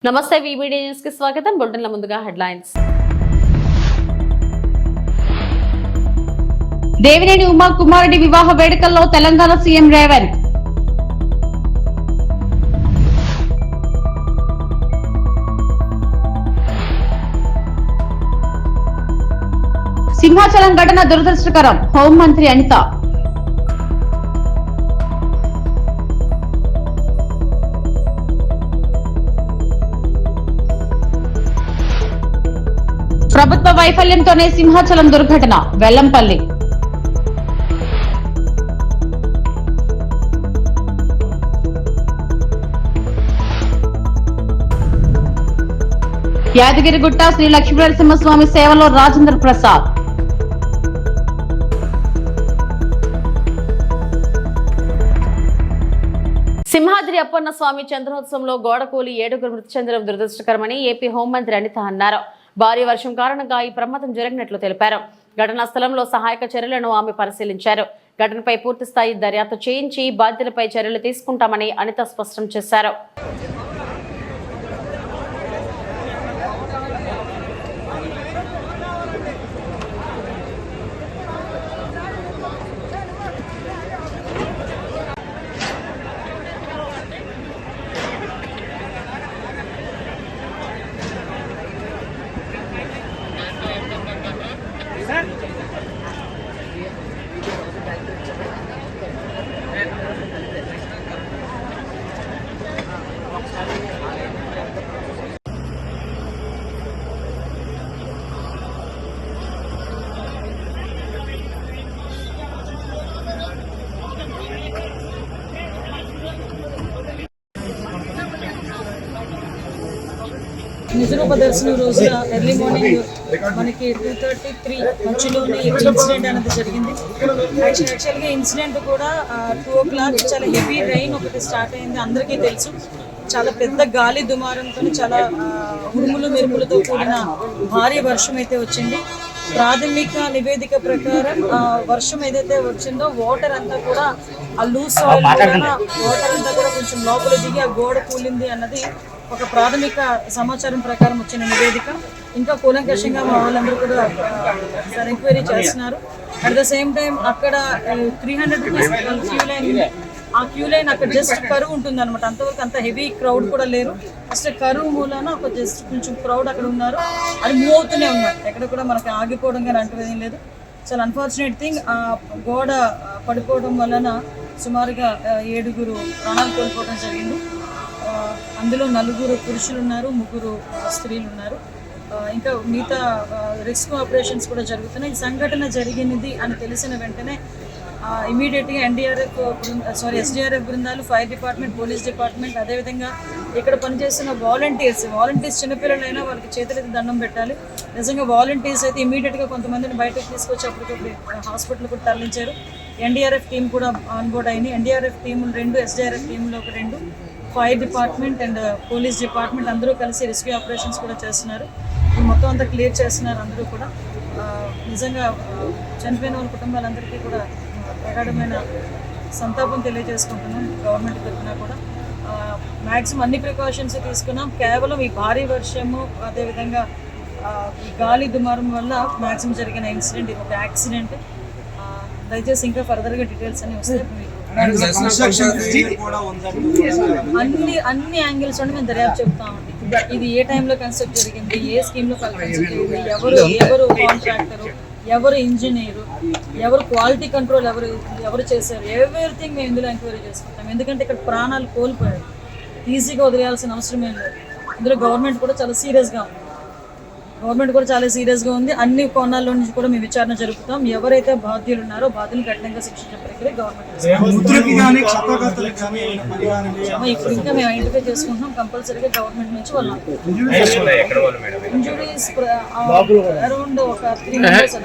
నమస్తే వీబీడీ న్యూస్ కి స్వాగతం. బులెటిన్ల ముందుగా హెడ్లైన్స్. దేవినేని ఉమా కుమారెడ్డి వివాహ వేడుకల్లో తెలంగాణ సీఎం రేవంత్. సింహాచలం ఘటన దురదృష్టకరం, హోంమంత్రి అనిత. ప్రభుత్వ వైఫల్యంతోనే సింహాచలం దుర్ఘటన, వెల్లంపల్లి. యాదగిరిగుట్ట శ్రీ లక్ష్మీనరసింహస్వామి సేవలో రాజేంద్ర ప్రసాద్. సింహాద్రి అప్పన్న స్వామి చంద్రోత్సవంలో గోడకూలి 7 మృతి చెందడం దురదృష్టకరమని ఏపీ హోంమంత్రి అనిత అన్నారు. భారీ వర్షం కారణంగా ఈ ప్రమాదం జరిగినట్లు తెలిపారు. ఘటనా స్థలంలో సహాయక చర్యలను ఆమె పరిశీలించారు. ఘటనపై పూర్తిస్థాయి దర్యాప్తు చేయించి బాధ్యులపై చర్యలు తీసుకుంటామని అనిత స్పష్టం చేశారు. నిజరూప దర్శనం రోజున ఎర్లీ మార్నింగ్ మనకి 2:33 మధ్యలోనే ఇన్సిడెంట్ అనేది జరిగింది. యాక్చువల్గా ఇన్సిడెంట్ కూడా 2 o'clock చాలా హెవీ రైన్ ఒకటి స్టార్ట్ అయింది. అందరికీ తెలుసు, చాలా పెద్ద గాలి దుమారంతో చాలా ఉరుములు మెరుపులతో కూడిన భారీ వర్షం అయితే వచ్చింది. ప్రాథమిక నివేదిక ప్రకారం వర్షం ఏదైతే వచ్చిందో వాటర్ అంతా కూడా ఆ లూజ్ సాయిల్ వాటర్ అంతా కూడా కొంచెం లోపల దిగి ఆ గోడ కూలింది అన్నది ఒక ప్రాథమిక సమాచారం ప్రకారం వచ్చిన నివేదిక. ఇంకా కూలంకషంగా మా వాళ్ళందరూ కూడా ఎంక్వైరీ చేస్తున్నారు. అట్ ద సేమ్ టైం అక్కడ 300 రూపీస్ క్యూ లైన్ ఉంది. ఆ క్యూ లైన్ అక్కడ జస్ట్ కరువు ఉంటుంది అనమాట. అంతవరకు అంత హెవీ క్రౌడ్ కూడా లేరు. ఫస్ట్ కరువు మూలాన ఒక జస్ట్ కొంచెం క్రౌడ్ అక్కడ ఉన్నారు. అది మూవ్ అవుతూనే ఉన్నారు. ఎక్కడ కూడా మనకి ఆగిపోవడం కానీ అంటున్నది ఏం లేదు. చాలా అన్ఫార్చునేట్ థింగ్, ఆ గోడ పడిపోవడం వలన సుమారుగా 7 ప్రాణాలు కోల్పోవడం జరిగింది. అందులో 4 పురుషులు ఉన్నారు, 3 స్త్రీలు ఉన్నారు. ఇంకా మిగతా రెస్క్యూ ఆపరేషన్స్ కూడా జరుగుతున్నాయి. ఈ సంఘటన జరిగినది అని తెలిసిన వెంటనే ఇమీడియట్గా ఎస్డిఆర్ఎఫ్ బృందాలు, ఫైర్ డిపార్ట్మెంట్, పోలీస్ డిపార్ట్మెంట్, అదేవిధంగా ఇక్కడ పనిచేస్తున్న వాలంటీర్స్ చిన్నపిల్లలైనా వాళ్ళకి చేతులైతే దండం పెట్టాలి. నిజంగా వాలంటీర్స్ అయితే ఇమీడియట్గా కొంతమందిని బయటకు తీసుకొచ్చి అప్పటికప్పుడు హాస్పిటల్ కూడా తరలించారు. ఎన్డీఆర్ఎఫ్ టీం కూడా ఆన్బోర్డ్ అయింది. ఎన్డీఆర్ఎఫ్ టీములు 2, ఎస్డిఆర్ఎఫ్ టీంలో ఒక 2, fire department and police department అందరూ కలిసి రెస్క్యూ ఆపరేషన్స్ కూడా చేస్తున్నారు. ఈ మొత్తం అంతా క్లియర్ చేస్తున్నారు అందరూ కూడా. నిజంగా చనిపోయిన వాళ్ళ కుటుంబాలందరికీ కూడా ప్రగాఢమైన సంతాపం తెలియజేసుకుంటున్నాం. గవర్నమెంట్ తరఫున కూడా మ్యాక్సిమం అన్ని ప్రికాషన్స్ తీసుకున్నాం. కేవలం ఈ భారీ వర్షము అదేవిధంగా ఈ గాలి దుమారం వల్ల మ్యాక్సిమం జరిగిన ఇన్సిడెంట్, ఇది ఒక యాక్సిడెంట్. దయచేసి ఇంకా ఫర్దర్గా డీటెయిల్స్ అన్ని వస్తాయి. అన్ని యాంగిల్స్ మేము దర్యాప్తు చెప్తామండి. ఇది ఏ టైంలో కన్స్ట్రక్ట్ జరిగింది, ఏ స్కీమ్లో కన్స్ట్రక్ట్ జరిగింది, ఎవరు కాంట్రాక్టరు, ఎవరు ఇంజనీరు, ఎవరు క్వాలిటీ కంట్రోల్ ఎవరు చేశారు, ఎవ్రీథింగ్ మేము ఇందులో ఎంక్వైరీ చేసుకుంటాం. ఎందుకంటే ఇక్కడ ప్రాణాలు కోల్పోయారు, ఈజీగా వదిలేయాల్సిన అవసరం ఏం లేదు. ఇందులో గవర్నమెంట్ కూడా చాలా సీరియస్గా ఉంది. అన్ని కోణాల్లో నుంచి కూడా మేము విచారణ జరుపుతాం. ఎవరైతే బాధ్యులు ఉన్నారో బాధ్యులను కఠినంగా శిక్షించే ప్రక్రియ గవర్నమెంట్. ఇప్పుడు ఇంకా మేము ఐడెంటిఫై చేసుకుంటున్నాం. కంపల్సరీగా గవర్నమెంట్ నుంచి వాళ్ళు ఇంజురీస్ అరౌండ్ ఒక 3 మెంబర్స్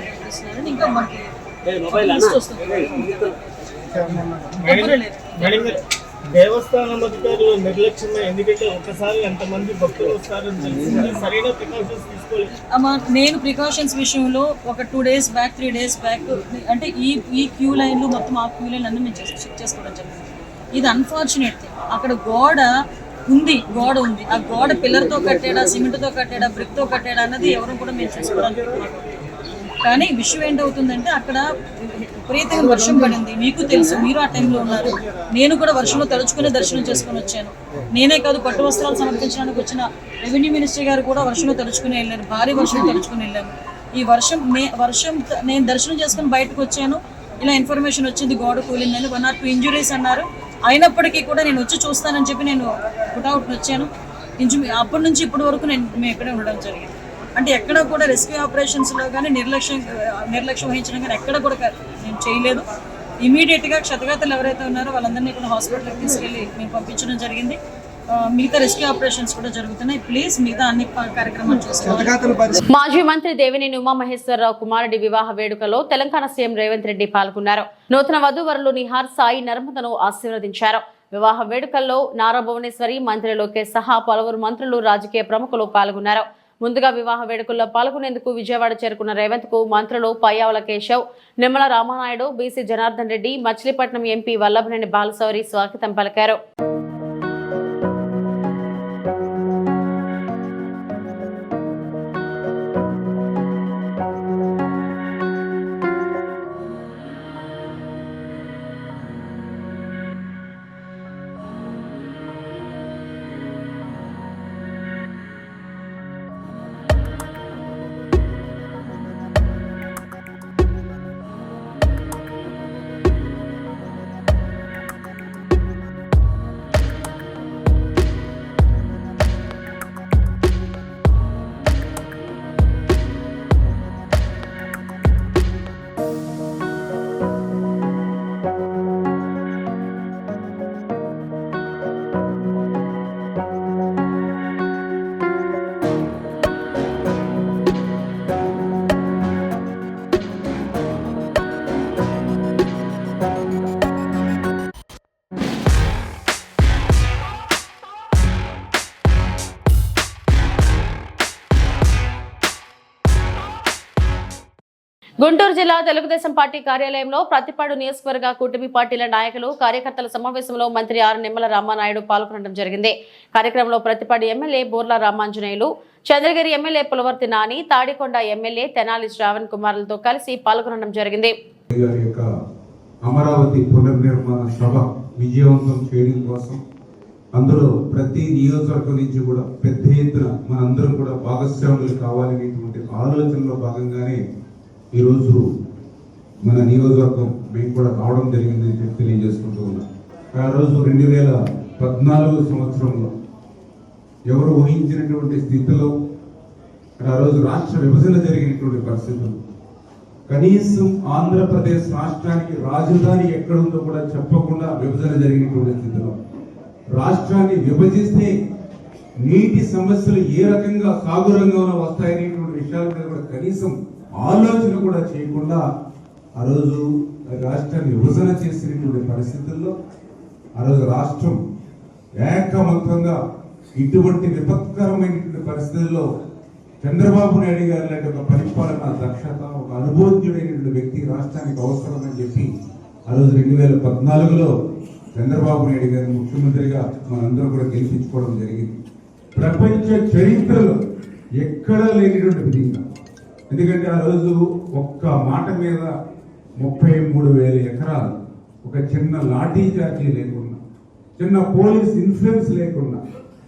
అని ఇంకా మనకి లిస్ట్ వస్తుంది. దేవస్థానం అధికారులు నిర్లక్ష్యమే. ఎందుకంటే ఒకసారి ఎంతమంది భక్తులు వస్తారని తెలిసి సరైన ప్రికాషన్స్ తీసుకోలేదు. నేను ప్రికాషన్స్ విషయంలో ఒక 2 days బ్యాక్ 3 days బ్యాక్ అంటే ఈ క్యూ లైన్లు మొత్తం ఆ క్యూ లైన్ అన్నీ మేము చెక్ చేసుకోవడం జరిగింది. ఇది అన్ఫార్చునేట్ థింగ్. అక్కడ గోడ ఉంది, గోడ ఉంది. ఆ గోడ పిల్లర్తో కట్టాడా, సిమెంట్తో కట్టాడా, బ్రిక్తో కట్టాడా అన్నది ఎవరు కూడా మేము చూసుకోవడానికి. కానీ విషయం ఏంటవుతుందంటే అక్కడ విపరీతంగా వర్షం పడింది. మీకు తెలుసు, మీరు ఆ టైంలో ఉన్నారు. నేను కూడా వర్షంలో తడుచుకుని దర్శనం చేసుకుని వచ్చాను. నేనే కాదు, పట్టు వస్త్రాలు సమర్పించడానికి వచ్చిన రెవెన్యూ మినిస్టర్ గారు కూడా వర్షంలో తడుచుకుని వెళ్ళారు. భారీ వర్షం తడుచుకుని వెళ్ళాను. ఈ వర్షం నేను దర్శనం చేసుకుని బయటకు వచ్చాను. ఇలా ఇన్ఫర్మేషన్ వచ్చింది గోడ కూలిందని. 1 or 2 ఇంజురీస్ అన్నారు. అయినప్పటికీ కూడా నేను వచ్చి చూస్తానని చెప్పి నేను పుట్అవుట్ వచ్చాను. అప్పటి నుంచి ఇప్పటి వరకు మేము ఇక్కడే ఉండడం జరిగింది. అంటే ఎక్కడ కూడా రెస్క్యూ ఆపరేషన్స్లో కానీ నిర్లక్ష్యం వహించడం కానీ ఎక్కడ కూడా నేను చేయలేదు. ఇమీడియట్గా క్షతగాతులు ఎవరైతే ఉన్నారో వాళ్ళందరినీ కూడా హాస్పిటల్కి తీసుకెళ్ళి మేము పంపించడం జరిగింది. మిగతా రెస్క్యూ ఆపరేషన్స్ కూడా జరుగుతున్నాయి. ప్లీజ్ మిగతా అన్ని కార్యక్రమాలు చూసుకోవాలి. మాజీ మంత్రి దేవినేని ఉమామహేశ్వరరావు కుమారుడి వివాహ వేడుకలో తెలంగాణ సీఎం రేవంత్ రెడ్డి పాల్గొన్నారు. నూతన వధూవరులు నిహార్ సాయి నర్మదను ఆశీర్వదించారు. వివాహ వేడుకల్లో నారా భువనేశ్వరి, మంత్రి లోకేష్ సహా పలువురు మంత్రులు, రాజకీయ ప్రముఖులు పాల్గొన్నారు. ముందుగా వివాహ వేడుకల్లో పాల్గొనేందుకు విజయవాడ చేరుకున్న రేవంత్ కు మంత్రులు పయ్యావుల కేశవ్, నిమ్మల రామానాయుడు, బీసీ జనార్దన్ రెడ్డి, మచిలీపట్నం ఎంపీ వల్లభనేని బాలశౌరి స్వాగతం పలికారు. గుంటూరు జిల్లా తెలుగుదేశం పార్టీ కార్యాలయంలో ప్రతిపాడు నియోజకవర్గ కూటమి పార్టీల నాయకులు, కార్యకర్తల సమావేశంలో మంత్రి ఆర్ నిమ్మల రామానాయుడు పాల్గొనడం జరిగింది. కార్యక్రమంలో ప్రతిపాడు ఎమ్మెల్యే బోర్ల రామాంజనేయులు, చంద్రగిరి ఎమ్మెల్యే పులవర్తి నాని, తాడికొండ ఎమ్మెల్యే తెనాలి శ్రావణ్ కుమార్లతో కలిసి పాల్గొనడం జరిగింది. అమరావతి పునర్నిర్మాణ సభ విజయవంతం చేయడం కోసం అందులో ప్రతి నియోజకవర్గం నుంచి కూడా పెద్ద ఎత్తున మనందరం కూడా భాగస్వాములు కావాలనేటువంటి ఆలోచనలో భాగంగానే ఈరోజు మన నియోజకవర్గం మేము కూడా రావడం జరిగిందని చెప్పి తెలియజేసుకుంటూ ఉన్నాం. ఆ రోజు 2014 సంవత్సరంలో ఎవరు ఊహించినటువంటి స్థితిలో ఆ రోజు రాష్ట్ర విభజన జరిగినటువంటి పరిస్థితులు, కనీసం ఆంధ్రప్రదేశ్ రాష్ట్రానికి రాజధాని ఎక్కడుందో కూడా చెప్పకుండా విభజన జరిగినటువంటి స్థితిలో రాష్ట్రాన్ని విభజిస్తే నీటి సమస్యలు ఏ రకంగా సాగు రంగంలో వస్తాయనేటువంటి విషయాల మీద కూడా కనీసం ఆలోచన కూడా చేయకుండా ఆ రోజు రాష్ట్రాన్ని విభజన చేసినటువంటి పరిస్థితుల్లో ఆ రోజు రాష్ట్రం ఏకమొత్తంగా ఇటువంటి విపత్కరమైనటువంటి పరిస్థితుల్లో చంద్రబాబు నాయుడు గారి లాంటి ఒక పరిపాలన దక్షత, ఒక అనుభవజ్ఞుడైనటువంటి వ్యక్తి రాష్ట్రానికి అవసరమని చెప్పి ఆ రోజు 2014లో చంద్రబాబు నాయుడు గారిని ముఖ్యమంత్రిగా మనందరం కూడా గెలిపించుకోవడం జరిగింది. ప్రపంచ చరిత్రలో ఎక్కడా లేనిటువంటి విధంగా, ఎందుకంటే ఆ రోజు ఒక్క మాట మీద 33,000 ఎకరాలు, ఒక చిన్న లాఠీ చార్జీ లేకుండా, చిన్న పోలీస్ ఇన్ఫ్లుయెన్స్ లేకుండా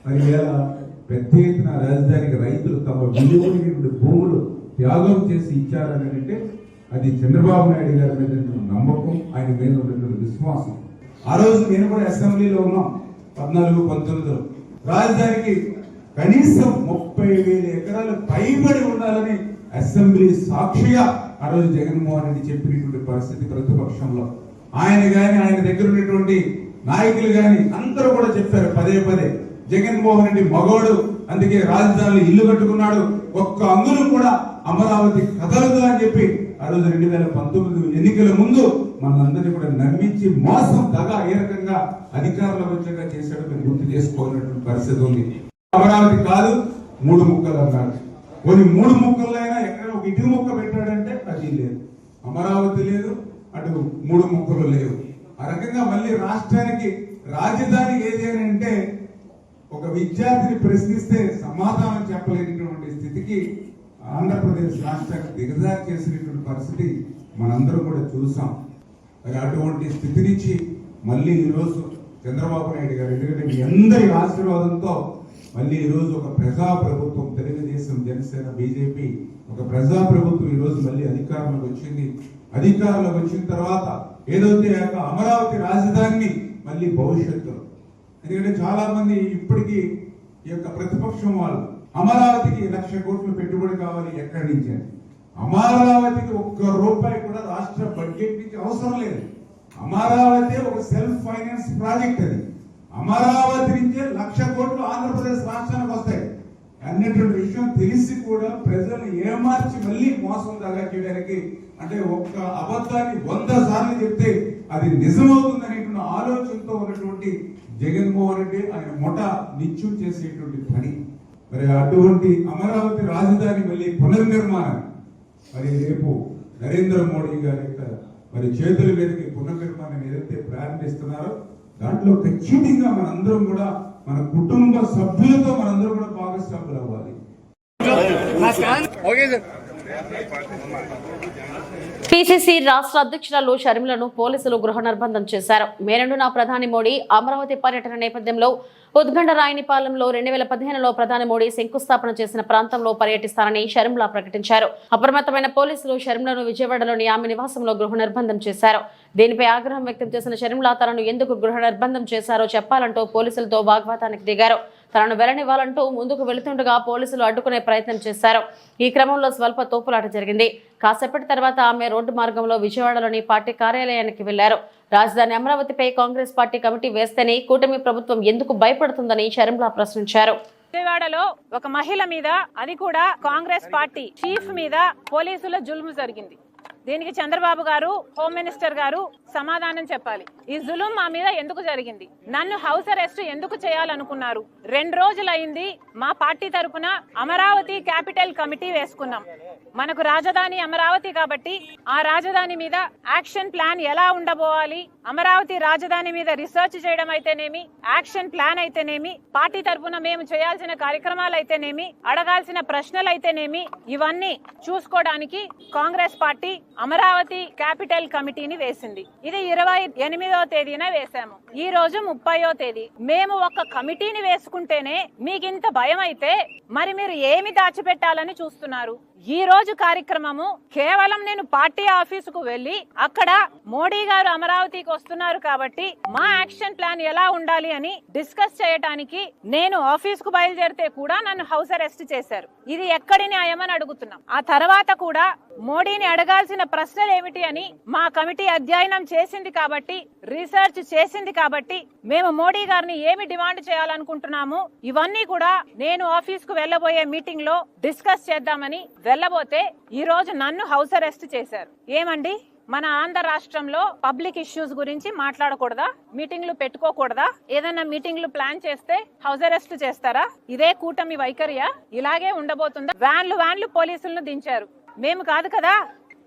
మరి ఇలా పెద్ద ఎత్తున రాజధానికి రైతులు తమ విలువైనటువంటి భూములు త్యాగం చేసి ఇచ్చారని అంటే అది చంద్రబాబు నాయుడు గారి మీద నమ్మకం, ఆయన మీద ఉన్నటువంటి విశ్వాసం. ఆ రోజు నేను కూడా అసెంబ్లీలో ఉన్నాం 14-19లో. రాజధానికి కనీసం 30,000 ఎకరాలు పైబడి ఉండాలని అసెంబ్లీ సాక్షిగా ఆ రోజు జగన్మోహన్ రెడ్డి చెప్పినటువంటి పరిస్థితి ప్రతిపక్షంలో. ఆయన గాని, ఆయన దగ్గర ఉన్నటువంటి నాయకులు గాని అందరూ కూడా చెప్పారు పదే జగన్మోహన్ రెడ్డి మగోడు, అందుకే రాజధానిలో ఇల్లు కట్టుకున్నాడు, ఒక్క అంగుళం కూడా అమరావతి కదలదు అని చెప్పి ఆ రోజు 2019 ఎన్నికల ముందు మనందరినీ కూడా నమ్మించి మోసం దగా ఏ రకంగా అధికారంలో వచ్చాక చేశాడో మేము గుర్తు చేసుకోవాలన్నటువంటి పరిస్థితి ఉంది. అమరావతి కాదు 3 ముక్కలు అన్నాడు. కొన్ని 3 ముక్కలైనా ఎక్కడ ఒక ఇటు ముక్క పెట్టాడంటే అది లేదు, అమరావతి లేదు, అటు 3 ముక్కలు లేవు. ఆ రకంగా మళ్ళీ రాష్ట్రానికి రాజధాని ఏది అని అంటే ఒక విద్యార్థిని ప్రశ్నిస్తే సమాధానం చెప్పలేనటువంటి స్థితికి ఆంధ్రప్రదేశ్ రాష్ట్రాన్ని దిగజారు చేసినటువంటి పరిస్థితి మనందరం కూడా చూసాం. మరి అటువంటి స్థితి నుంచి మళ్ళీ ఈరోజు చంద్రబాబు నాయుడు గారు, ఎందుకంటే మీ అందరి ఆశీర్వాదంతో మళ్ళీ ఈరోజు ఒక ప్రజా ప్రభుత్వం, తెలుగుదేశం, జనసేన, బీజేపీ ఒక ప్రజా ప్రభుత్వం ఈరోజు మళ్ళీ అధికారంలోకి వచ్చింది. అధికారంలోకి వచ్చిన తర్వాత ఏదైతే అమరావతి రాజధానిని మళ్ళీ భవిష్యత్తులో, ఎందుకంటే చాలా మంది ఇప్పటికీ ఈ యొక్క ప్రతిపక్షం వాళ్ళు అమరావతికి 1,00,000 కోట్లు పెట్టుబడి కావాలి, ఎక్కడి నుంచి అని. అమరావతికి ₹1 కూడా రాష్ట్ర బడ్జెట్ నుంచి అవసరం లేదు. అమరావతి ఒక సెల్ఫ్ ఫైనాన్స్ ప్రాజెక్ట్. అది అమరావతి నుంచే 1,00,000 కోట్లు ఆంధ్రప్రదేశ్ రాష్ట్రానికి వస్తాయి అన్నటువంటి విషయం తెలిసి కూడా ప్రజలు ఏమార్చి మళ్ళీ మోసం దాగా చేయడానికి, అంటే ఒక్క అబద్ధాన్ని 100 సార్లు చెప్తే అది నిజమవుతుంది అనేటువంటి ఆలోచనతో ఉన్నటువంటి జగన్మోహన్ రెడ్డి ఆయన మొట నిత్యం చేసేటువంటి పని. మరి అటువంటి అమరావతి రాజధాని మళ్ళీ పునర్నిర్మాణం మరి రేపు నరేంద్ర మోడీ గారి యొక్క మరి చేతుల మీదకి పునర్నిర్మాణం ఏదైతే ప్రారంభిస్తున్నారో దాంట్లో ఖచ్చితంగా మనందరం కూడా మన కుటుంబ సభ్యులతో మనందరం కూడా భాగస్వాములు అవ్వాలి. పిసిసి రాష్ట్ర అధ్యక్షురాలు షర్మిలను పోలీసులు గృహ నిర్బంధం చేశారు. మే 2న ప్రధాని మోడీ అమరావతి పర్యటన నేపథ్యంలో ఉద్గండ రాయనిపాలెంలో 2015లో ప్రధాని మోడీ శంకుస్థాపన చేసిన ప్రాంతంలో పర్యటిస్తారని షర్మిల ప్రకటించారు. అప్రమత్తమైన పోలీసులు షర్మిలను విజయవాడలోని ఆమె నివాసంలో గృహ నిర్బంధం చేశారు. దీనిపై ఆగ్రహం వ్యక్తం చేసిన షర్మిల తనను ఎందుకు గృహ నిర్బంధం చేశారో చెప్పాలంటూ పోలీసులతో వాగ్వాదానికి దిగారు. తనను వెళ్లనివ్వాలంటూ ముందుకు వెళుతుండగా పోలీసులు అడ్డుకునే ప్రయత్నం చేశారు. ఈ క్రమంలో స్వల్ప తోపులాట జరిగింది. కాసేపటి తర్వాత ఆమె రోడ్డు మార్గంలో విజయవాడలోని పార్టీ కార్యాలయానికి వెళ్లారు. రాజధాని అమరావతిపై కాంగ్రెస్ పార్టీ కమిటీ వేస్తేనే కూటమి ప్రభుత్వం ఎందుకు భయపడుతుందని షర్మిల ప్రశ్నించారు. విజయవాడలో ఒక మహిళ మీద, అది కూడా కాంగ్రెస్ పార్టీ చీఫ్ మీద పోలీసుల జులుము జరిగింది. దీనికి చంద్రబాబు గారు, హోమ్ మినిస్టర్ గారు సమాధానం చెప్పాలి. ఈ జులుం మా మీద ఎందుకు జరిగింది? నన్ను హౌస్ అరెస్ట్ ఎందుకు చేయాలనుకున్నారు? 2 రోజులైంది మా పార్టీ తరపున అమరావతి క్యాపిటల్ కమిటీ వేసుకున్నాం. మనకు రాజధాని అమరావతి కాబట్టి ఆ రాజధాని మీద యాక్షన్ ప్లాన్ ఎలా ఉండబోవాలి, అమరావతి రాజధాని మీద రీసెర్చ్ చేయడం అయితేనేమి, యాక్షన్ ప్లాన్ అయితేనేమి, పార్టీ తరపున మేము చేయాల్సిన కార్యక్రమాలు అయితేనేమి, అడగాల్సిన ప్రశ్నలు అయితేనేమి, ఇవన్నీ చూసుకోవడానికి కాంగ్రెస్ పార్టీ అమరావతి క్యాపిటల్ కమిటీని వేసింది. ఇది 28వ తేదీన వేశాము. ఈ రోజు 30వ తేదీ. మేము ఒక కమిటీని వేసుకుంటేనే మీకింత భయం అయితే మరి మీరు ఏమి దాచిపెట్టాలని చూస్తున్నారు? ఈ రోజు కార్యక్రమము కేవలం నేను పార్టీ ఆఫీసుకు వెళ్లి అక్కడ మోడీ గారు అమరావతికి వస్తున్నారు కాబట్టి మా యాక్షన్ ప్లాన్ ఎలా ఉండాలి అని డిస్కస్ చేయడానికి నేను ఆఫీసుకు బయలుదేరితే కూడా నన్ను హౌస్ అరెస్ట్ చేశారు. ఇది ఎక్కడి న్యాయమని అడుగుతున్నాం. ఆ తర్వాత కూడా మోడీని అడగాల్సిన ప్రశ్నలు ఏమిటి అని మా కమిటీ అధ్యయనం చేసింది కాబట్టి, రీసెర్చ్ చేసింది కాబట్టి మేము మోడీ గారిని ఏమి డిమాండ్ చేయాలనుకుంటున్నాము ఇవన్నీ కూడా నేను ఆఫీస్ కు వెళ్లబోయే మీటింగ్ లో డిస్కస్ చేద్దామని వెళ్ళబోతే ఈ రోజు నన్ను హౌస్ అరెస్ట్ చేశారు. ఏమండి, మన ఆంధ్ర రాష్ట్రంలో పబ్లిక్ ఇష్యూస్ గురించి మాట్లాడకూడదా? మీటింగ్లు పెట్టుకోకూడదా? ఏదైనా మీటింగ్లు ప్లాన్ చేస్తే హౌస్ అరెస్ట్ చేస్తారా? ఇదే కూటమి వైఖరియా? ఇలాగే ఉండబోతుందా? వ్యాన్లు పోలీసులను దించారు. మేము కాదు కదా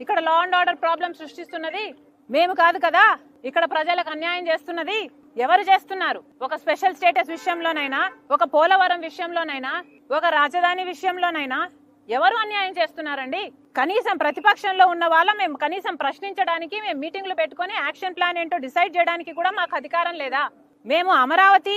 ఇక్కడ లా అండ్ ఆర్డర్ ప్రాబ్లం సృష్టిస్తున్నది. మేము కాదు కదా ఇక్కడ ప్రజలకు అన్యాయం చేస్తున్నది. ఎవరు చేస్తున్నారు? ఒక స్పెషల్ స్టేటస్ విషయంలోనైనా, ఒక పోలవరం విషయంలోనైనా, ఒక రాజధాని విషయంలోనైనా ఎవరు అన్యాయం చేస్తున్నారండి? కనీసం ప్రతిపక్షంలో ఉన్న వాళ్ళ మేము కనీసం ప్రశ్నించడానికి, మేము మీటింగ్లు పెట్టుకుని యాక్షన్ ప్లాన్ ఏంటో డిసైడ్ చేయడానికి కూడా మాకు అధికారం లేదా? మేము అమరావతి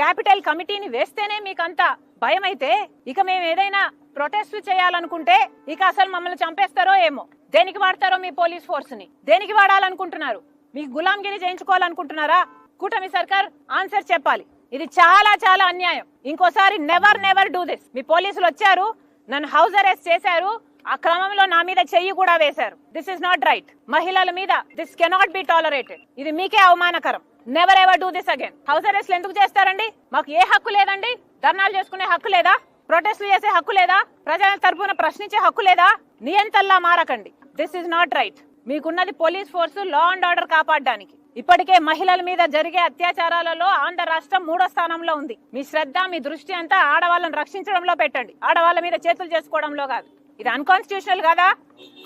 క్యాపిటల్ కమిటీని వేస్తేనే మీకంత భయం అయితే ఇక మేము ఏదైనా ప్రొటెస్ట్ చేయాలనుకుంటే ఇక అసలు మమ్మల్ని చంపేస్తారో ఏమో. దేనికి వాడతారో మీ పోలీస్ ఫోర్స్ ని? దేనికి వాడాలనుకుంటున్నారు? మీకు గులాంగిరి చేయించుకోవాలనుకుంటున్నారా? కూటమి సర్కార్ ఆన్సర్ చెప్పాలి. ఇది చాలా చాలా అన్యాయం. ఇంకోసారి నెవర్ డూ దిస్. మీ పోలీసులు వచ్చారు, నన్ను హౌస్ అరెస్ట్ చేశారు, ఆ క్రమంలో నా మీద చెయ్యి కూడా వేశారు. This is not right. మహిళల మీద దిస్ కెనాట్ బి టాలరేటెడ్. ఇది మీకే అవమానకరం. Never ever do this again. House అరెస్ట్లు ఎందుకు చేస్తారండి? మాకు ఏ హక్కు లేదండి? ధర్నాలు చేసుకునే హక్కు లేదా? ప్రొటెస్ట్లు చేసే హక్కు లేదా? ప్రజల తరపున ప్రశ్నించే హక్కు లేదా? నియంతల్లా మారకండి. This is not right. మీకున్నది police force, law and order కాపాడడానికి. ఇప్పటికే మహిళల మీద జరిగే అత్యాచారాలలో ఆంధ్ర రాష్ట్రం 3వ స్థానంలో ఉంది. మీ శ్రద్ధ, మీ దృష్టి అంతా ఆడవాళ్ళను రక్షించడంలో పెట్టండి, ఆడవాళ్ళ మీద చేతులు చేసుకోవడంలో కాదు. ఇది అన్కాన్స్టిట్యూషనల్ కాదా?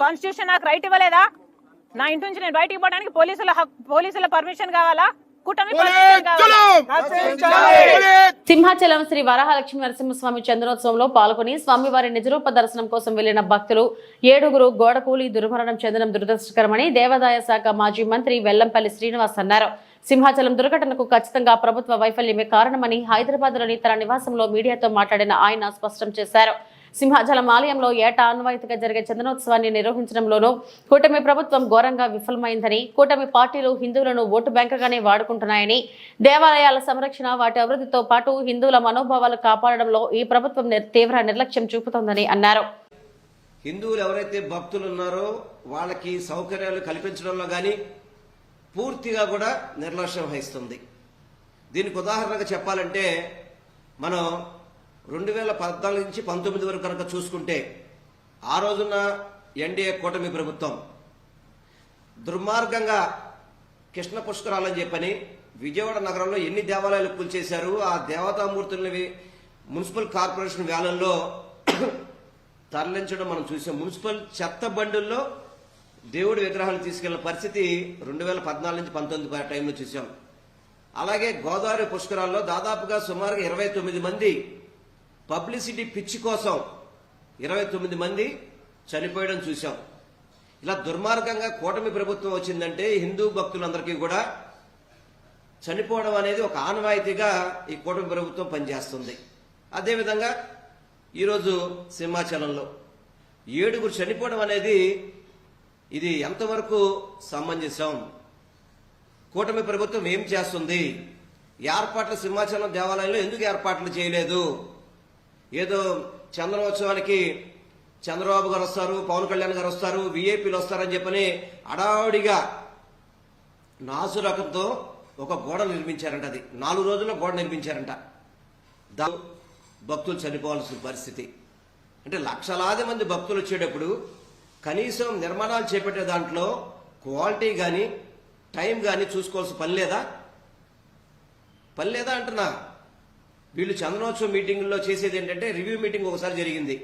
కాన్స్టిట్యూషన్ నాకు రైట్ ఇవ్వలేదా? నా ఇంటి నుంచి నేను బయటికి పోవడానికి పోలీసుల పర్మిషన్ కావాలా? కూటమి ప్రభుత్వం కావాలి. సింహాచలం శ్రీ వరాహలక్ష్మీ నరసింహస్వామి చంద్రోత్సవంలో పాల్గొని స్వామివారి నిజరూప దర్శనం కోసం వెళ్లిన భక్తులు 7 గోడకూలి దుర్మరణం చెందడం దురదృష్టకరమని దేవాదాయ శాఖ మాజీ మంత్రి వెల్లంపల్లి శ్రీనివాస్ అన్నారు. సింహాచలం దుర్ఘటనకు ఖచ్చితంగా ప్రభుత్వ వైఫల్యమే కారణమని హైదరాబాద్లోని తన నివాసంలో మీడియాతో మాట్లాడిన ఆయన స్పష్టం చేశారు. సింహాచలం ఆలయంలో ఏటా ఆనవాయితీగా జరిగే చందనోత్సవాన్ని నిర్వహించడంలోనూ కూటమి ప్రభుత్వం ఘోరంగా విఫలమైందని, కూటమి పార్టీలు హిందువులను ఓటు బ్యాంకుగానే వాడుకుంటున్నాయని, దేవాలయాల సంరక్షణ వాటి అభివృద్ధితో పాటు హిందువుల మనోభావాలు కాపాడడంలో ఈ ప్రభుత్వం తీవ్ర నిర్లక్ష్యం చూపుతోందని అన్నారు. హిందువులు ఎవరైతే భక్తులు ఉన్నారో వాళ్ళకి సౌకర్యాలు కల్పించడంలో కానీ పూర్తిగా కూడా నిర్లక్ష్యం వహిస్తుంది. దీనికి ఉదాహరణగా చెప్పాలంటే మనం 2014 నుంచి 19 వరకు కనుక చూసుకుంటే ఆ రోజున ఎన్డీఏ కూటమి ప్రభుత్వం దుర్మార్గంగా కృష్ణ పుష్కరాలని చెప్పని విజయవాడ నగరంలో ఎన్ని దేవాలయాలు కూల్చేశారు. ఆ దేవతామూర్తుల్ని మున్సిపల్ కార్పొరేషన్ వ్యాన్లలో తరలించడం మనం చూసాం. మున్సిపల్ చెత్త బండుల్లో దేవుడి విగ్రహాలు తీసుకెళ్లిన పరిస్థితి 2014 నుంచి 19 టైంలో చూసాం. అలాగే గోదావరి పుష్కరాల్లో దాదాపుగా సుమారుగా 29 మంది పబ్లిసిటీ పిచ్చి కోసం 29 మంది చనిపోయడం చూశాం. ఇలా దుర్మార్గంగా కూటమి ప్రభుత్వం వచ్చిందంటే హిందూ భక్తులందరికీ కూడా చనిపోవడం అనేది ఒక ఆనవాయితీగా ఈ కూటమి ప్రభుత్వం పనిచేస్తుంది. అదేవిధంగా ఈరోజు సింహాచలంలో 7 చనిపోవడం అనేది ఇది ఎంతవరకు సమంజసం? కూటమి ప్రభుత్వం ఏం చేస్తుంది? ఏర్పాట్లు సింహాచలం దేవాలయంలో ఎందుకు ఏర్పాట్లు చేయలేదు? ఏదో చంద్రోత్సవానికి చంద్రబాబు గారు వస్తారు, పవన్ కళ్యాణ్ గారు వస్తారు, వీఐపీలు వస్తారని చెప్పని అడావుడిగా నాసు రకంతో ఒక గోడ నిర్మించారంట. అది 4 రోజుల్లో గోడ నిర్మించారంట. భక్తులు చనిపోవాల్సిన పరిస్థితి. అంటే లక్షలాది మంది భక్తులు వచ్చేటప్పుడు కనీసం నిర్మాణాలు చేపట్టే దాంట్లో క్వాలిటీ కానీ టైం కానీ చూసుకోవాల్సిన పని లేదా? పని లేదా అంటున్నా. వీళ్ళు చందనోత్సవం మీటింగుల్లో చేసేది ఏంటంటే రివ్యూ మీటింగ్ ఒకసారి జరిగింది.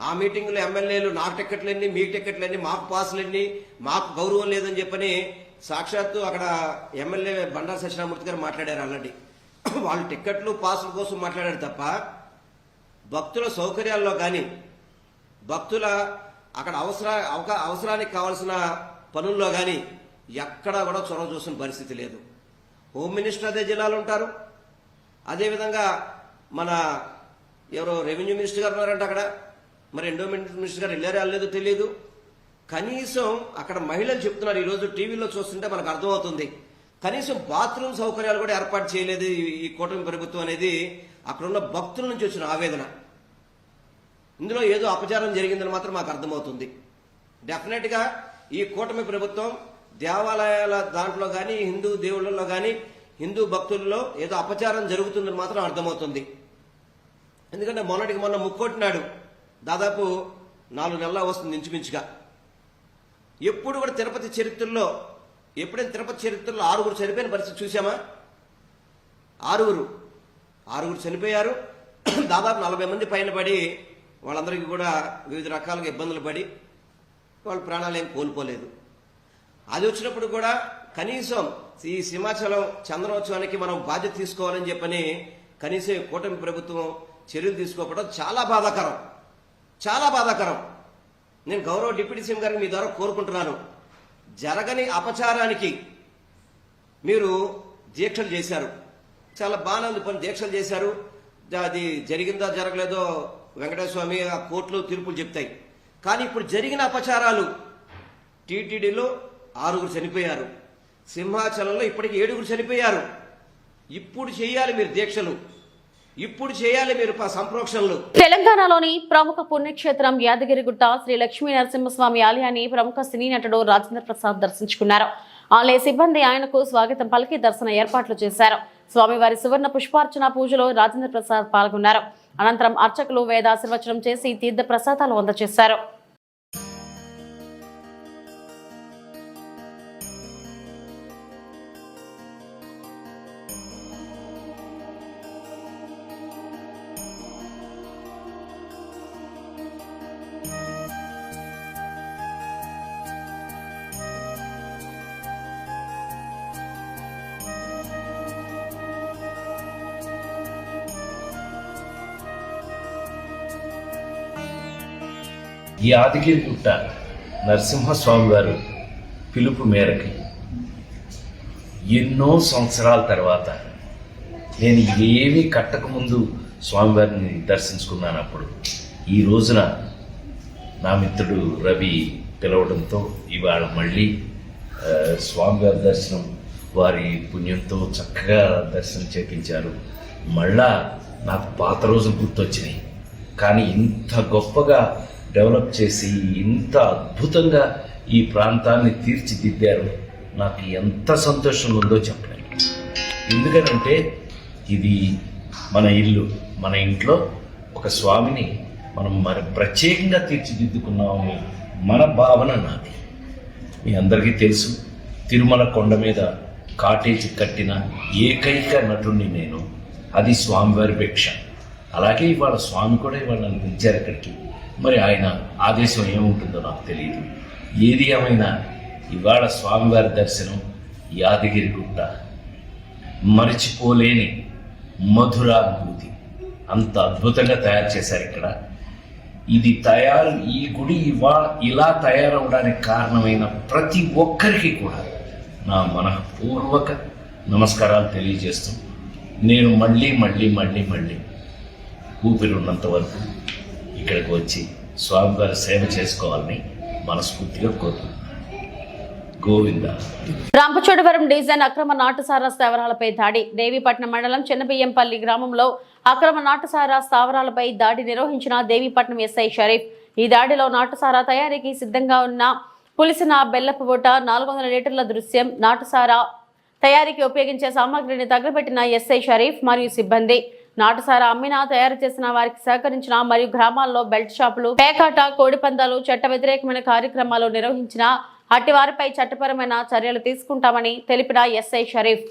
ఆ మీటింగ్లో ఎమ్మెల్యేలు నాకు టికెట్లన్నీ, మీకు టికెట్లన్నీ, మాకు పాసులన్నీ, మాకు గౌరవం లేదని చెప్పని సాక్షాత్తు అక్కడ ఎమ్మెల్యే బండారు సత్యనారాయణమూర్తి గారు మాట్లాడారు. ఆల్రెడీ వాళ్ళు టికెట్లు పాసుల కోసం మాట్లాడారు తప్ప భక్తుల సౌకర్యాల్లో కానీ భక్తుల అక్కడ అవసరానికి కావాల్సిన పనుల్లో కానీ ఎక్కడా కూడా చొరవ చూసిన పరిస్థితి లేదు. హోమ్ మినిస్టర్ అదే జిల్లాలో ఉంటారు. అదేవిధంగా మన ఎవరో రెవెన్యూ మినిస్టర్ గారు ఉన్నారంట అక్కడ. మరి ఎండోమెంట్ మినిస్టర్ గారు వెళ్ళారో వెళ్ళలేదో తెలియదు. కనీసం అక్కడ మహిళలు చెప్తున్నారు, ఈరోజు టీవీలో చూస్తుంటే మనకు అర్థమవుతుంది, కనీసం బాత్రూమ్ సౌకర్యాలు కూడా ఏర్పాటు చేయలేదు ఈ కూటమి ప్రభుత్వం అనేది అక్కడున్న భక్తుల నుంచి వచ్చిన ఆవేదన. ఇందులో ఏదో అపచారం జరిగిందని మాత్రం మాకు అర్థమవుతుంది. డెఫినెట్ గా ఈ కూటమి ప్రభుత్వం దేవాలయాల దాంట్లో కానీ హిందూ దేవుళ్ళలో కానీ హిందూ భక్తుల్లో ఏదో అపచారం జరుగుతుందని మాత్రం అర్థమవుతుంది. ఎందుకంటే మొన్నటికి మొన్న ముక్కొట్టినాడు, దాదాపు 4 నెలల వస్తుంది ఇంచుమించుగా. ఎప్పుడు కూడా తిరుపతి చరిత్రలో ఎప్పుడైనా తిరుపతి చరిత్రలో 6 చనిపోయిన పరిస్థితి చూసామా? 6 చనిపోయారు. దాదాపు 40 మంది పైన పడి వాళ్ళందరికీ కూడా వివిధ రకాలుగా ఇబ్బందులు పడి వాళ్ళ ప్రాణాలు ఏం కోల్పోలేదు. అది వచ్చినప్పుడు కూడా కనీసం ఈ సింహాచలం చంద్రోత్సవానికి మనం బాధ్యత తీసుకోవాలని చెప్పని కనీసం కూటమి ప్రభుత్వం చర్యలు తీసుకోకపోవడం చాలా బాధాకరం, చాలా బాధాకరం. నేను గౌరవ డిప్యూటీ సీఎం గారికి మీ ద్వారా కోరుకుంటున్నాను, జరగని అపచారానికి మీరు దీక్షలు చేశారు, చాలా బాగానే ఉంది పని, దీక్షలు చేశారు. అది జరిగిందా జరగలేదో వెంకటేశ్వర స్వామి ఆ కోర్టులో తీర్పులు చెప్తాయి. కానీ ఇప్పుడు జరిగిన అపచారాలు, టీటీడీలో 6 చనిపోయారు, సింహాచలంలో ఇప్పటికి 7 చనిపోయారు. ఇప్పుడు చేయాలి మీరు దీక్షలు, ఇప్పుడు చేయాలి మీరు సంప్రోక్షణలు. తెలంగాణలోని ప్రముఖ పుణ్యక్షేత్రం యాదగిరిగుట్ట శ్రీ లక్ష్మీ నరసింహస్వామి ఆలయాన్ని ప్రముఖ సినీ నటుడు రాజేంద్ర ప్రసాద్ దర్శించుకున్నారు. ఆలయ సిబ్బంది ఆయనకు స్వాగతం పలికి దర్శన ఏర్పాట్లు చేశారు. స్వామివారి సువర్ణ పుష్పార్చన పూజలో రాజేంద్ర ప్రసాద్ పాల్గొన్నారు. అనంతరం అర్చకులు వేదాశీర్వచనం చేసి తీర్థ ప్రసాదాలు అందజేశారు. యాదగిరిగుట్ట నరసింహస్వామి గారు పిలుపు మేరకు ఎన్నో సంవత్సరాల తర్వాత నేను ఏమీ కట్టకముందు స్వామివారిని దర్శించుకున్నాను. అప్పుడు ఈ రోజున నా మిత్రుడు రవి పిలవడంతో ఇవాళ మళ్ళీ స్వామివారి దర్శనం వారి పుణ్యంతో చక్కగా దర్శనం చేపించారు. మళ్ళా నాకు పాత రోజులు గుర్తొచ్చినాయి. కానీ ఇంత గొప్పగా డెవలప్ చేసి ఇంత అద్భుతంగా ఈ ప్రాంతాన్ని తీర్చిదిద్దారు. నాకు ఎంత సంతోషంగా ఉందో చెప్పలేను. ఎందుకనంటే ఇది మన ఇల్లు, మన ఇంట్లో ఒక స్వామిని మనం మరి ప్రత్యేకంగా తీర్చిదిద్దుకున్నామని మన భావన నాది. మీ అందరికీ తెలుసు, తిరుమల కొండ మీద కాటేజ్ కట్టిన ఏకైక నటుడిని నేను. అది స్వామివారి భిక్ష. అలాగే ఇవాళ స్వామి కూడా ఇవాళ నన్ను పిలిచారు ఇక్కడికి. మరి ఆయన ఆదేశం ఏముంటుందో నాకు తెలియదు. ఏది ఏమైనా ఇవాళ స్వామివారి దర్శనం యాదగిరిగుట్ట మరిచిపోలేని మధురానుభూతి. అంత అద్భుతంగా తయారు చేశారు ఇక్కడ. ఈ గుడి ఇలా తయారవడానికి కారణమైన ప్రతి ఒక్కరికి కూడా నా మనఃపూర్వక నమస్కారాలు తెలియజేస్తూ నేను మళ్ళీ ఊపిరి ఉన్నంత వరకు ఇక్కడికి వచ్చి స్వామివారి సేవ చేసుకోవాలని మనస్ఫూర్తిగా కోరుకుంటున్నాను. గోవింద. రాంపచోడవరం డివిజన్ అక్రమ నాటుసారా స్థావరాలపై దాడి. దేవీపట్నం మండలం చిన్నబియ్యంపల్లి గ్రామంలో అక్రమ నాటుసారా స్థావరాలపై దాడి నిర్వహించిన దేవీపట్నం ఎస్ఐ షరీఫ్. ఈ దాడిలో నాటుసారా తయారీకి సిద్ధంగా ఉన్న పులిసిన బెల్లపు బుట్ట, 400 లీటర్ల దృశ్యం, నాటుసారా తయారీకి ఉపయోగించే సామాగ్రిని తగలబెట్టిన ఎస్ఐ షరీఫ్ మరియు సిబ్బంది. నాటుసారా అమ్మినా, తయారు చేసిన వారికి సహకరించిన మరియు గ్రామాల్లో బెల్ట్ షాపులు, పేకాట, కోడిపందాలు, చట్ట వ్యతిరేకమైన కార్యక్రమాలు నిర్వహించిన అట్టి వారిపై చట్టపరమైన చర్యలు తీసుకుంటామని తెలిపిన ఎస్ఐ షరీఫ్.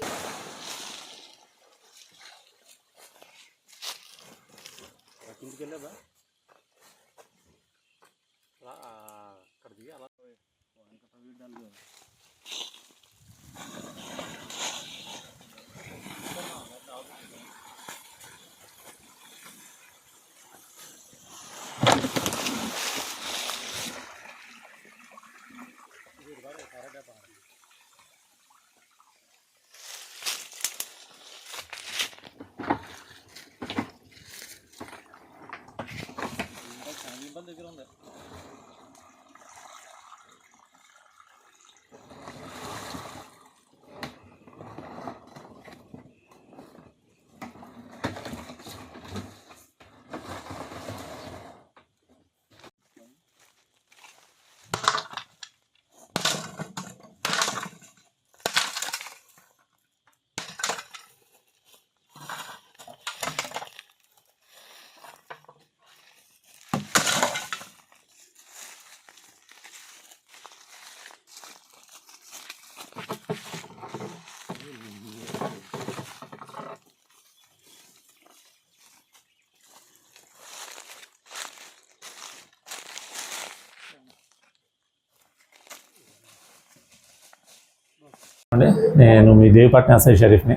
నేను మీ దేవీపట్నం ఎస్ఐ షరీఫ్ని.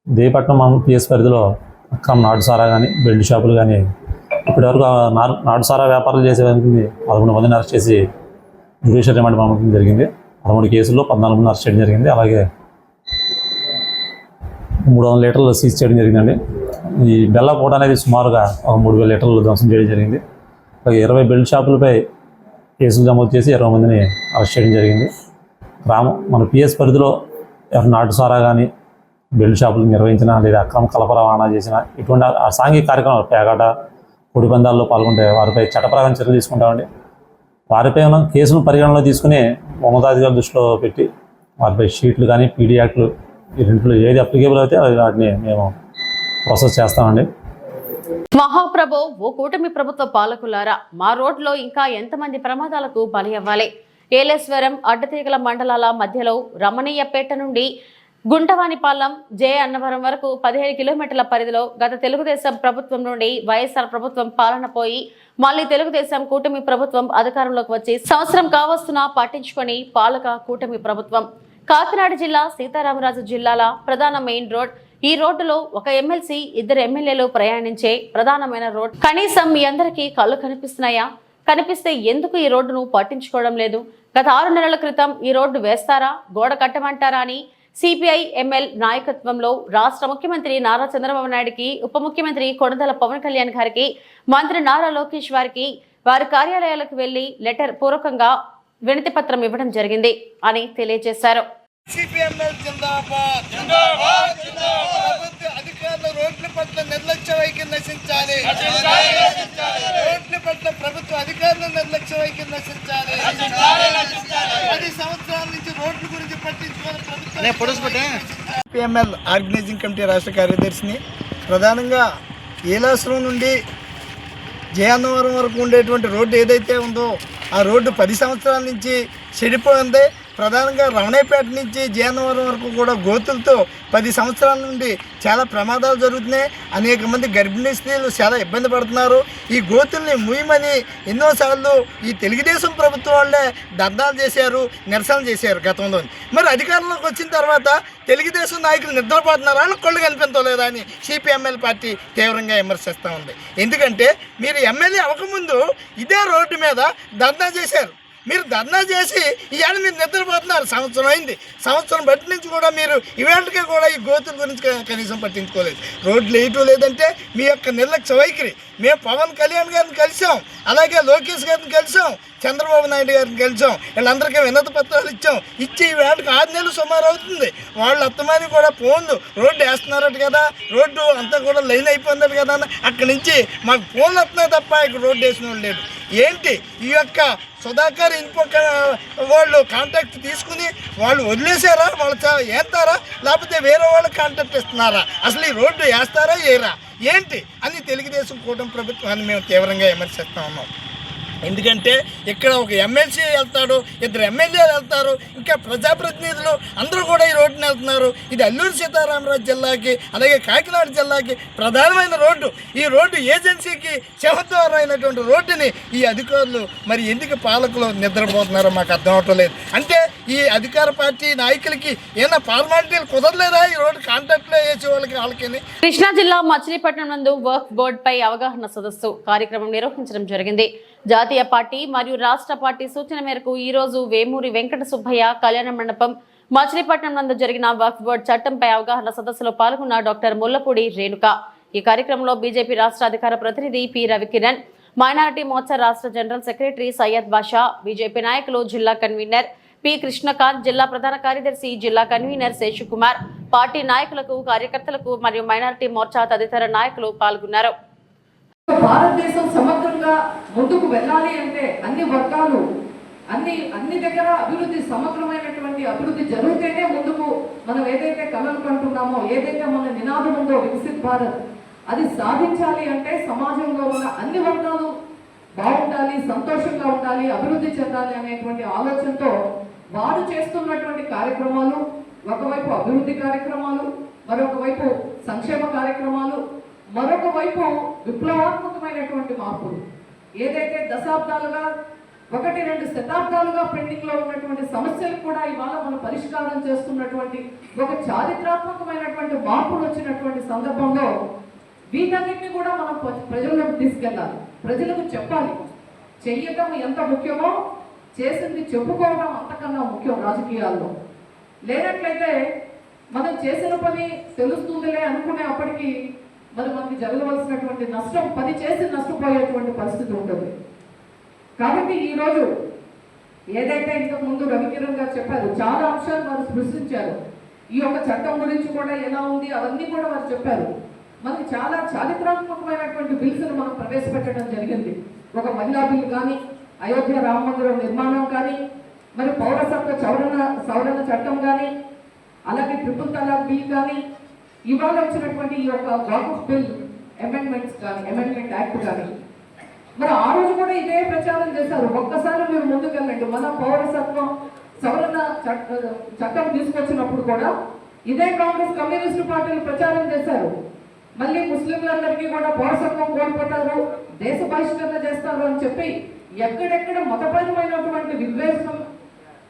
దేవీపట్నం మన పిఎస్ పరిధిలో అక్రమ నాటుసారా కానీ, బెల్ట్ షాపులు కానీ, ఇప్పటివరకు నాటుసారా వ్యాపారాలు చేసే 11 మందిని అరెస్ట్ చేసి జ్యుడిషియల్ రిమాండ్ పంపడం జరిగింది. 13 కేసుల్లో 14 మంది అరెస్ట్ చేయడం జరిగింది. అలాగే 300 లీటర్లు సీజ్ చేయడం జరిగిందండి. ఈ బెల్ల పూట అనేది సుమారుగా 3000 లీటర్లు ధ్వంసం చేయడం జరిగింది. అలాగే 20 బెల్ట్ షాపులపై కేసులు నమోదు చేసి 20 మందిని అరెస్ట్ చేయడం జరిగింది. మన పిఎస్ పరిధిలో ఎవరు నాటుసారా కానీ, బెల్ట్ షాపులు నిర్వహించిన లేదా అక్రమ కలప రవాణా చేసిన ఇటువంటి సాంఘిక కార్యక్రమాలు, పేకాట, పొడిపందాల్లో పాల్గొంటే వారిపై చట్టపరమైన చర్యలు తీసుకుంటామండి. వారిపై ఉన్న కేసులను పరిగణనలో తీసుకుని ఉన్నతాధికారుల దృష్టిలో పెట్టి వారిపై షీట్లు కానీ, పీడీ యాక్ట్లు ఈ రెంట్లో ఏది అప్లికేబుల్ అయితే వాటిని మేము ప్రాసెస్ చేస్తామండి. మహాప్రభు, ఓ కూటమి ప్రభుత్వ పాలకులారా, మా రోడ్లో ఇంకా ఎంతమంది ప్రమాదాలకు బలి అవ్వాలి? ఏలేశ్వరం, అడ్డతీగల మండలాల మధ్యలో రమణీయపేట నుండి గుంటవానిపాలెం, జే అన్నవరం వరకు 15 కిలోమీటర్ల పరిధిలో గత తెలుగుదేశం ప్రభుత్వం నుండి వైఎస్ఆర్ ప్రభుత్వం పాలన పోయి మళ్లీ తెలుగుదేశం కూటమి ప్రభుత్వం అధికారంలోకి వచ్చి సంవత్సరం కావస్తున్నా పట్టించుకొని పాలక కూటమి ప్రభుత్వం. కాకినాడ జిల్లా సీతారామరాజు జిల్లాల ప్రధాన మెయిన్ రోడ్. ఈ రోడ్డులో ఒక ఎమ్మెల్సీ, 2 ఎమ్మెల్యేలు ప్రయాణించే ప్రధానమైన రోడ్. కనీసం మీ అందరికీ కళ్ళు కనిపిస్తున్నాయా? కనిపిస్తే ఎందుకు ఈ రోడ్డును పట్టించుకోవడం లేదు? గత 6 నెలల క్రితం ఈ రోడ్డు వేస్తారా, గోడ కట్టమంటారా అని సిపిఐ ఎంఎల్ నాయకత్వంలో రాష్ట్ర ముఖ్యమంత్రి నారా చంద్రబాబు నాయుడుకి, ఉప ముఖ్యమంత్రి కొణిదెల పవన్ కళ్యాణ్ గారికి, మంత్రి నారా లోకేష్ వారికి వారి కార్యాలయాలకు వెళ్లి లెటర్ పూర్వకంగా వినతి పత్రం ఇవ్వడం జరిగింది అని తెలియజేశారు. రోడ్ల పట్ల నిర్లక్ష్య వైఖరి నశించాలి. రోడ్ల పట్ల ప్రభుత్వ అధికారుల నిర్లక్ష్య వైఖరి నశించాలి. 10 సంవత్సరాల నుంచి రోడ్ల గురించి పట్టించుకోవాలి ప్రభుత్వం. పిఎంఎల్ ఆర్గనైజింగ్ కమిటీ రాష్ట్ర కార్యదర్శిని. ప్రధానంగా ఏలాశ్రం నుండి జయన్నవరం వరకు ఉండేటువంటి రోడ్డు ఏదైతే ఉందో ఆ రోడ్డు 10 సంవత్సరాల నుంచి చెడిపోయింది. ప్రధానంగా రమణయ్యపేట నుంచి జయన్నవరం వరకు కూడా గోతులతో 10 సంవత్సరాల నుండి చాలా ప్రమాదాలు జరుగుతున్నాయి. అనేక మంది గర్భిణీ స్త్రీలు చాలా ఇబ్బంది పడుతున్నారు. ఈ గోతుల్ని ముయ్యమని ఎన్నోసార్లు ఈ తెలుగుదేశం ప్రభుత్వం వాళ్ళే ధర్నాలు చేశారు, నిరసన చేశారు గతంలో. మరి అధికారంలోకి వచ్చిన తర్వాత తెలుగుదేశం నాయకులు నిద్రపోతున్నారా, వాళ్ళ కళ్ళు కనిపించలేదా అని సిపిఎంఎల్ పార్టీ తీవ్రంగా విమర్శిస్తూ ఉంది. ఎందుకంటే మీరు ఎమ్మెల్యే అవ్వకముందు ఇదే రోడ్డు మీద ధర్నా చేశారు. మీరు ధర్నా చేసి ఇవాళ మీరు నిద్రపోతున్నారు. సంవత్సరం అయింది. సంవత్సరం బట్టి నుంచి కూడా మీరు ఇవాళకే కూడా ఈ గోతుల గురించి కనీసం పట్టించుకోలేదు. రోడ్లు వేయటం లేదంటే మీ యొక్క నిర్లక్ష్య వైఖరి. మేము పవన్ కళ్యాణ్ గారిని కలిసాం, అలాగే లోకేష్ గారిని కలిసాం, చంద్రబాబు నాయుడు గారిని కలిసాం. వీళ్ళందరికీ వినతి పత్రాలు ఇచ్చి ఈ వేళకి 6 నెలలు సుమారు అవుతుంది. వాళ్ళు అత్తమాని కూడా ఫోన్లు రోడ్డు వేస్తున్నారట కదా, రోడ్డు అంతా కూడా లైన్ అయిపోయిందట కదా అని అక్కడి నుంచి మాకు ఫోన్లు వస్తున్నాయి తప్ప ఇక్కడ రోడ్డు వేసిన వాళ్ళు లేడు. ఏంటి ఈ యొక్క సుధాకర్ ఇన్ఫో వాళ్ళు కాంటాక్ట్ తీసుకుని వాళ్ళు వదిలేశారా, వాళ్ళు వేస్తారా, లేకపోతే వేరే వాళ్ళు కాంటాక్ట్ ఇస్తున్నారా, అసలు ఈ రోడ్డు వేస్తారా వేయరా ఏంటి అని తెలుగుదేశం కూటమి ప్రభుత్వాన్ని మేము తీవ్రంగా విమర్శిస్తూ ఉన్నాం. ఎందుకంటే ఇక్కడ ఒక ఎమ్మెల్సీ వెళ్తాడు, 2 ఎమ్మెల్యేలు వెళ్తారు, ఇంకా ప్రజాప్రతినిధులు అందరూ కూడా ఈ రోడ్డుని వెళ్తున్నారు. ఇది అల్లూరు సీతారామరాజు జిల్లాకి అలాగే కాకినాడ జిల్లాకి ప్రధానమైన రోడ్డు. ఈ రోడ్డు ఏజెన్సీకి శవద్వారం అయినటువంటి రోడ్డుని ఈ అధికారులు మరి ఎందుకు పాలకులు నిద్రపోతున్నారో మాకు అర్థం అవటం లేదు. అంటే ఈ అధికార పార్టీ నాయకులకి ఏమైనా ఫార్మాలిటీలు కుదరలేదా ఈ రోడ్డు కాంట్రాక్ట్లో వేసే వాళ్ళకి? కృష్ణా జిల్లా మచిలీపట్నం నందు వర్క్ బోర్డుపై అవగాహన సదస్సు కార్యక్రమం నిర్వహించడం జరిగింది. జాతీయ పార్టీ మరియు రాష్ట్ర పార్టీ సూచన మేరకు ఈ రోజు వేమూరి వెంకట సుబ్బయ్య కళ్యాణ మండపం మచిలీపట్నం నందు జరిగిన వక్ఫ్ బోర్డు చట్టంపై అవగాహన సదస్సులో పాల్గొన్న డాక్టర్ ముల్లపూడి రేణుక. ఈ కార్యక్రమంలో బీజేపీ రాష్ట్ర అధికార ప్రతినిధి పి రవికిరణ్, మైనారిటీ మోర్చా రాష్ట్ర జనరల్ సెక్రటరీ సయ్యద్ బాషా, బీజేపీ నాయకులు జిల్లా కన్వీనర్ పి కృష్ణకాంత్, జిల్లా ప్రధాన కార్యదర్శి జిల్లా కన్వీనర్ శేషుకుమార్, పార్టీ నాయకులకు, కార్యకర్తలకు మరియు మైనారిటీ మోర్చా తదితర నాయకులు పాల్గొన్నారు. భారతదేశం సమగ్రంగా ముందుకు వెళ్ళాలి అంటే అన్ని వర్గాలు అన్ని దగ్గర అభివృద్ధి, సమగ్రమైనటువంటి అభివృద్ధి జరిగితేనే ముందుకు మనం ఏదైతే కలలు కంటున్నామో, ఏదైతే మన నినాదం ఉందో వికసిత్ భారత్, అది సాధించాలి అంటే సమాజంలో ఉన్న అన్ని వర్గాలు బాగుండాలి, సంతోషంగా ఉండాలి, అభివృద్ధి చెందాలి అనేటువంటి ఆలోచనతో వారు చేస్తున్నటువంటి కార్యక్రమాలు, ఒకవైపు అభివృద్ధి కార్యక్రమాలు, మరొక వైపు సంక్షేమ కార్యక్రమాలు, మరొక వైపు విప్లవాత్మకమైనటువంటి మార్పులు. ఏదైతే దశాబ్దాలుగా 1-2 శతాబ్దాలుగా పెండింగ్ లో ఉన్నటువంటి సమస్యలు కూడా ఇవాళ మనం పరిష్కారం చేస్తున్నటువంటి ఒక చారిత్రాత్మకమైనటువంటి మార్పులు వచ్చినటువంటి సందర్భంలో వీటన్నిటిని కూడా మనం ప్రజల్లోకి తీసుకెళ్ళాలి, ప్రజలకు చెప్పాలి. చెయ్యటం ఎంత ముఖ్యమో చేసింది చెప్పుకోవడం అంతకన్నా ముఖ్యం రాజకీయాల్లో. లేనట్లయితే మనం చేసిన పని తెలుస్తుందిలే అనుకునే అప్పటికి మనకి జరగవలసినటువంటి నష్టం 10 చేసి నష్టపోయేటువంటి పరిస్థితి ఉంటుంది. కాబట్టి ఈరోజు ఏదైతే ఇంతకు ముందు రవికిరణ్ గారు చెప్పారు, చాలా అంశాలు వారు స్పృశించారు. ఈ యొక్క చట్టం గురించి కూడా ఎలా ఉంది అవన్నీ కూడా వారు చెప్పారు. మనకి చాలా చారిత్రాత్మకమైనటువంటి బిల్స్ను మనం ప్రవేశపెట్టడం జరిగింది. ఒక మహిళా బిల్ కానీ, అయోధ్య రామ మందిరం నిర్మాణం కానీ, మరి పౌరసత్వ సవరణ చట్టం కానీ, అలాగే ట్రిపుల్ తలాక్ బిల్ కానీ, ఇవాళ వచ్చినటువంటి ఈ యొక్క వక్ఫ్ బిల్ అమెండ్మెంట్స్ కానీ, అమెండ్మెంట్ యాక్ట్ కానీ, మరి ఆ రోజు కూడా ఇదే ప్రచారం చేశారు. ఒక్కసారి మీరు ముందుకెళ్ళండి. మన పౌరసత్వం సవరణ చట్టం తీసుకొచ్చినప్పుడు కూడా ఇదే కాంగ్రెస్, కమ్యూనిస్టు పార్టీలు ప్రచారం చేశారు. మళ్ళీ ముస్లింలందరికీ కూడా పౌరసత్వం కోల్పోతారు, దేశ బహిష్కరణ చేస్తారు అని చెప్పి ఎక్కడెక్కడ మతపరమైనటువంటి విద్వేషం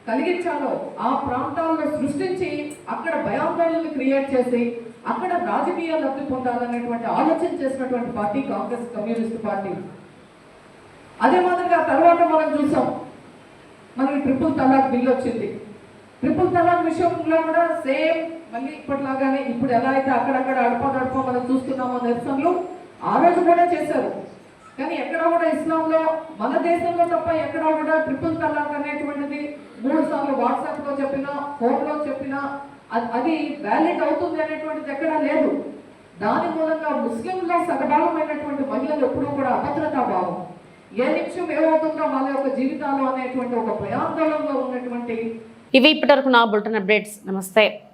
కలిగించాలో ఆ ప్రాంతాల్లో సృష్టించి అక్కడ భయాందోళనలు క్రియేట్ చేసి అక్కడ రాజకీయ లబ్ధి పొందాలనేటువంటి ఆలోచన చేసినటువంటి పార్టీ కాంగ్రెస్, కమ్యూనిస్ట్ పార్టీ. అదే మాదిరిగా తర్వాత మనం చూసాం, మనకి ట్రిపుల్ తలాక్ బిల్ వచ్చింది. ట్రిపుల్ తలాక్ విషయంలో కూడా సేమ్ మళ్ళీ ఇప్పటిలాగానే ఇప్పుడు ఎలా అయితే అక్కడక్కడ అడప మనం చూస్తున్నామో నిరసనలు ఆ రోజు కూడా చేశారు. కానీ ఎక్కడ కూడా ఇస్లాంలో మన దేశంలో తప్ప ఎక్కడ కూడా ట్రిపుల్ తలాక్ అనేటువంటిది 3 సార్లు వాట్సాప్లో చెప్పినా ఫోన్లో చెప్పినా అది వ్యాలిడ్ అవుతుంది అనేటువంటిది ఎక్కడా లేదు. దాని మూలంగా ముస్లింలో సగభాగమైనటువంటి మహిళలు ఎప్పుడూ కూడా అభద్రతా భావం, ఏ నిమిషం ఏమవుతుందో వాళ్ళ యొక్క జీవితాలు అనేటువంటి ఒక భయాందోళనలో ఉన్నటువంటి ఇవి ఇప్పటివరకు నా బులెటిన్ అప్డేట్స్. నమస్తే.